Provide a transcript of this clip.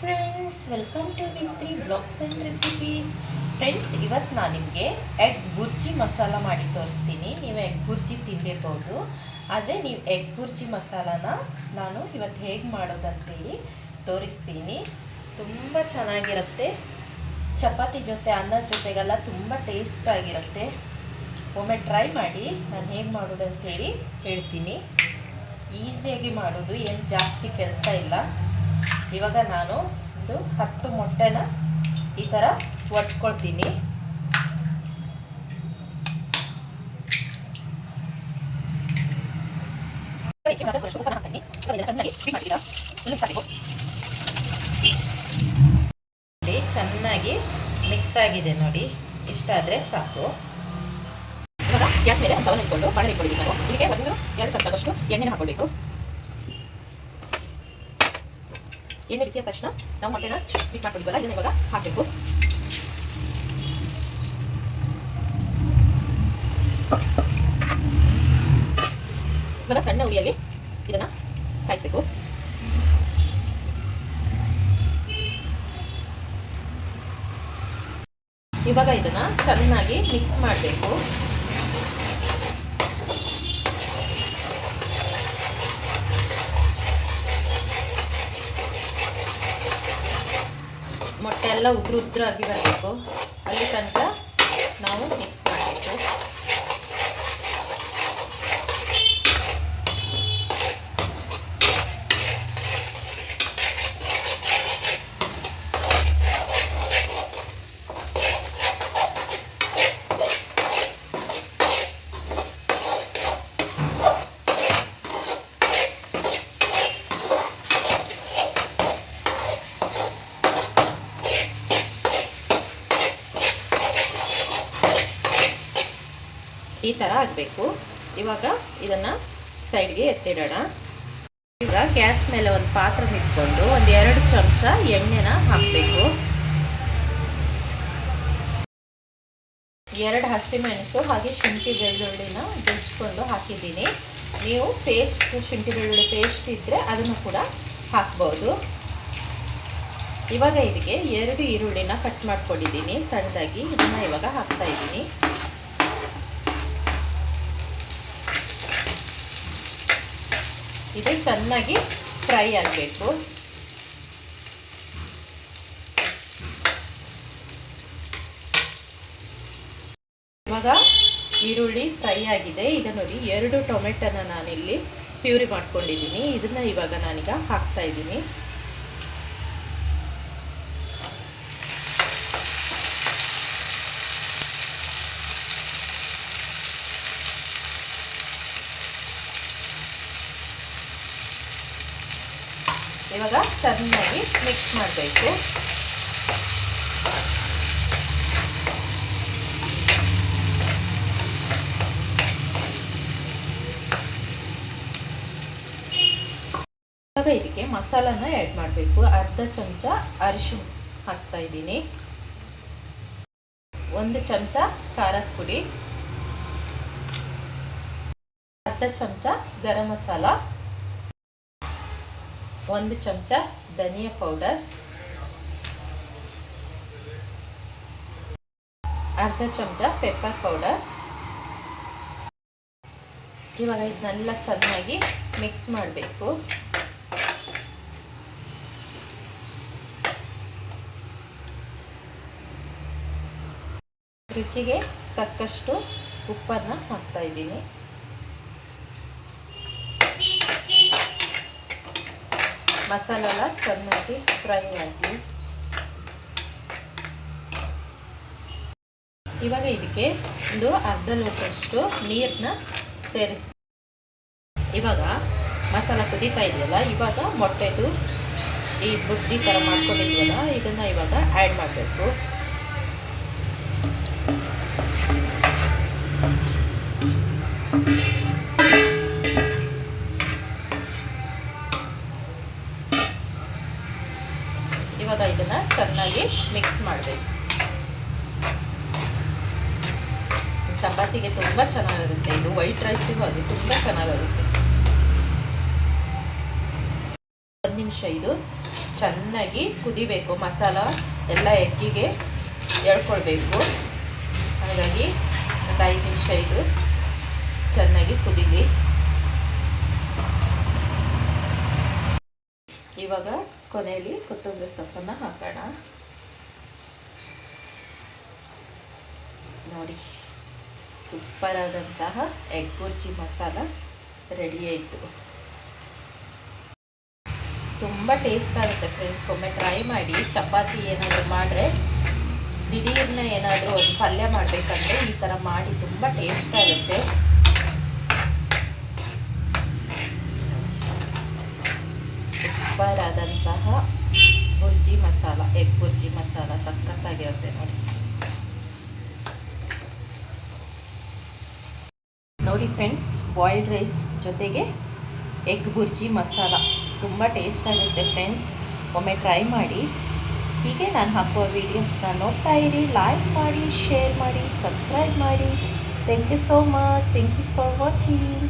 Friends, welcome to Vithri blogs and recipes. Friends, ಇವತ್ತು ನಾನು ನಿಮಗೆ ಎಗ್ ಬುರ್ಜಿ ಮಸಾಲ ಮಾಡಿ ತೋರಿಸ್ತೀನಿ. ನೀವು ಎಗ್ ಬುರ್ಜಿ ತಿಂದಿರ್ಬೋದು, ಆದರೆ ನೀವು ಎಗ್ ಬುರ್ಜಿ ಮಸಾಲಾನ ನಾನು ಇವತ್ತು ಹೇಗೆ ಮಾಡೋದಂತೇಳಿ ತೋರಿಸ್ತೀನಿ. ತುಂಬ ಚೆನ್ನಾಗಿರುತ್ತೆ. ಚಪಾತಿ ಜೊತೆ, ಅನ್ನದ ಜೊತೆಗೆಲ್ಲ ತುಂಬ ಟೇಸ್ಟಾಗಿರುತ್ತೆ. ಒಮ್ಮೆ ಟ್ರೈ ಮಾಡಿ. ನಾನು ಹೇಗೆ ಮಾಡೋದಂತೇಳಿ ಹೇಳ್ತೀನಿ. ಈಸಿಯಾಗಿ ಮಾಡೋದು, ಏನು ಜಾಸ್ತಿ ಕೆಲಸ ಇಲ್ಲ. ಇವಾಗ ನಾನು ಒಂದು 10 ಮೊಟ್ಟೆನ ಈ ಥರ ಒಟ್ಕೊಳ್ತೀನಿ. ಚೆನ್ನಾಗಿ ಮಿಕ್ಸ್ ಆಗಿದೆ ನೋಡಿ, ಇಷ್ಟ ಆದರೆ ಸಾಕು. ಇವಾಗ ಗ್ಯಾಸ್ ಮೇಲೆ ಒಂದು ತವನ ಇಟ್ಕೊಂಡು ಬಾಣಲೆ ಇಟ್ಕೊಂಡಿದ್ದೀನಿ ನಾನು. ಇದಕ್ಕೆ 1-2 ಚಮಚದಷ್ಟು ಎಣ್ಣೆನ ಹಾಕೊಳ್ಬೇಕು. ಎಣ್ಣೆ ಬಿಸಿ ಆದ ತಕ್ಷಣ ನಾವು ಮೊಟ್ಟೆನ ಮಿಕ್ಸ್ ಮಾಡ್ಕೊಂಡಿದ್ವಲ್ಲ, ಇದನ್ನ ಇವಾಗ ಹಾಕಬೇಕು. ಇವಾಗ ಸಣ್ಣ ಉರಿಯಲ್ಲಿ ಇದನ್ನ ಕಾಯಿಸಬೇಕು. ಇವಾಗ ಇದನ್ನ ಚೆನ್ನಾಗಿ ಮಿಕ್ಸ್ ಮಾಡಬೇಕು. ಮೊಟ್ಟೆ ಎಲ್ಲ ಉದ್ರಾಗಿ ಬರಬೇಕು, ಅಲ್ಲಿ ತನಕ ನಾವು ಮಿಕ್ಸ್ ಮಾಡಬೇಕು. ಈ ಥರ ಆಗಬೇಕು. ಇವಾಗ ಇದನ್ನು ಸೈಡ್ಗೆ ಎತ್ತಿಡೋಣ. ಈಗ ಗ್ಯಾಸ್ ಮೇಲೆ ಒಂದು ಪಾತ್ರೆ ಇಟ್ಕೊಂಡು 1-2 ಚಮಚ ಎಣ್ಣೆನ ಹಾಕಬೇಕು. 2 ಹಸಿಮೆಣಸು ಹಾಗೆ ಶುಂಠಿ ಬೆಳ್ಳುಳ್ಳಿನ ಜಜ್ಜಿಕೊಂಡು ಹಾಕಿದ್ದೀನಿ. ನೀವು ಪೇಸ್ಟ್, ಶುಂಠಿ ಬೆಳ್ಳುಳ್ಳಿ ಪೇಸ್ಟ್ ಇದ್ದರೆ ಅದನ್ನು ಕೂಡ ಹಾಕ್ಬೋದು. ಇವಾಗ ಇದಕ್ಕೆ 2 ಈರುಳ್ಳಿನ ಕಟ್ ಮಾಡ್ಕೊಂಡಿದ್ದೀನಿ ಸಣ್ಣದಾಗಿ. ಇದನ್ನು ಇವಾಗ ಹಾಕ್ತಾ ಇದ್ದೀನಿ. ಇದು ಚೆನ್ನಾಗಿ ಫ್ರೈ ಆಗಬೇಕು. ಇವಾಗ ಈರುಳ್ಳಿ ಫ್ರೈ ಆಗಿದೆ. ಈಗ ನೋಡಿ, 2 ಟೊಮೆಟೊನ ನಾನಿಲ್ಲಿ ಪ್ಯೂರಿ ಮಾಡ್ಕೊಂಡಿದ್ದೀನಿ. ಇದನ್ನ ಇವಾಗ ನಾನೀಗ ಹಾಕ್ತಾ ಇದ್ದೀನಿ. ಇವಾಗ ಚೆನ್ನಾಗಿ ಮಿಕ್ಸ್ ಮಾಡಬೇಕು. ಇವಾಗ ಇದಕ್ಕೆ ಮಸಾಲಾನ ಆ್ಯಡ್ ಮಾಡಬೇಕು. 1/2 ಚಮಚ ಅರಿಶಿನ ಹಾಕ್ತಾ ಇದ್ದೀನಿ. 1 ಚಮಚ ಖಾರದ ಪುಡಿ, 1/2 ಚಮಚ ಗರಂ ಮಸಾಲ, 1 ಚಮಚ ಧನಿಯಾ ಪೌಡರ್, 1/2 ಚಮಚ ಪೆಪ್ಪರ್ ಪೌಡರ್. ಇವಾಗ ಇದನ್ನೆಲ್ಲ ಚೆನ್ನಾಗಿ ಮಿಕ್ಸ್ ಮಾಡಬೇಕು. ರುಚಿಗೆ ತಕ್ಕಷ್ಟು ಉಪ್ಪನ್ನು ಹಾಕ್ತಾ ಇದ್ದೀನಿ. ಮಸಾಲ ಎಲ್ಲ ಚೆನ್ನಾಗಿ ಫ್ರೈ ಆಗಿ ಇವಾಗ ಇದಕ್ಕೆ ಒಂದು 1/2 ಲೋಟದಷ್ಟು ನೀರನ್ನ ಸೇರಿಸಿ. ಇವಾಗ ಮಸಾಲ ಕುದೀತಾ ಇದೆಯಲ್ಲ, ಇವಾಗ ಮೊಟ್ಟೆದು ಈ ಬುರ್ಜಿ ಥರ ಮಾಡ್ಕೊಂಡಿದ್ವಲ್ಲ, ಇದನ್ನು ಇವಾಗ ಆ್ಯಡ್ ಮಾಡಬೇಕು. ಇವಾಗ ಇದನ್ನು ಚೆನ್ನಾಗಿ ಮಿಕ್ಸ್ ಮಾಡಬೇಕು. ಚಪಾತಿಗೆ ತುಂಬ ಚೆನ್ನಾಗಿರುತ್ತೆ ಇದು. ವೈಟ್ ರೈಸಿಗೂ ಅದು ತುಂಬ ಚೆನ್ನಾಗಿರುತ್ತೆ. 1 ನಿಮಿಷ ಇದು ಚೆನ್ನಾಗಿ ಕುದಿಬೇಕು. ಮಸಾಲ ಎಲ್ಲ ಎಗ್ಗಿಗೆ ಎಳ್ಕೊಳ್ಬೇಕು. ಹಾಗಾಗಿ ಒಂದು 5 ನಿಮಿಷ ಇದು ಚೆನ್ನಾಗಿ ಕುದೀಲಿ. ಇವಾಗ ಕೊನೆಯಲ್ಲಿ ಕೊತ್ತಂಬರಿ ಸೊಪ್ಪನ್ನು ಹಾಕೋಣ. ನೋಡಿ, ಸೂಪರ್ ಆದಂತಹ ಎಗ್ ಬುರ್ಜಿ ಮಸಾಲ ರೆಡಿ ಆಯಿತು. ತುಂಬ ಟೇಸ್ಟ್ ಆಗುತ್ತೆ ಫ್ರೆಂಡ್ಸ್. ಒಮ್ಮೆ ಟ್ರೈ ಮಾಡಿ. ಚಪಾತಿ ಏನಾದರೂ ಮಾಡಿದ್ರೆ, ದಿಢೀರ್ನ ಏನಾದರೂ ಒಂದು ಪಲ್ಯ ಮಾಡಬೇಕಂದ್ರೆ ಈ ಥರ ಮಾಡಿ, ತುಂಬ ಟೇಸ್ಟ್ ಆಗುತ್ತೆ. ಸೂಪರ್ ಆದಂತಹ ಬುರ್ಜಿ ಮಸಾಲ, ಎಗ್ ಬುರ್ಜಿ ಮಸಾಲ ಸಖತ್ತಾಗಿರುತ್ತೆ ನೋಡಿ. ನೋಡಿ ಫ್ರೆಂಡ್ಸ್, ಬಾಯ್ಲ್ಡ್ ರೈಸ್ ಜೊತೆಗೆ ಎಗ್ ಬುರ್ಜಿ ಮಸಾಲ ತುಂಬ ಟೇಸ್ಟ್ ಆಗುತ್ತೆ ಫ್ರೆಂಡ್ಸ್. ಒಮ್ಮೆ ಟ್ರೈ ಮಾಡಿ. ಹೀಗೆ ನಾನು ಹಾಕುವ ವೀಡಿಯೋಸ್ನ ನೋಡ್ತಾ ಇರಿ. ಲೈಕ್ ಮಾಡಿ, ಶೇರ್ ಮಾಡಿ, ಸಬ್ಸ್ಕ್ರೈಬ್ ಮಾಡಿ. Thank you so much. Thank you for watching.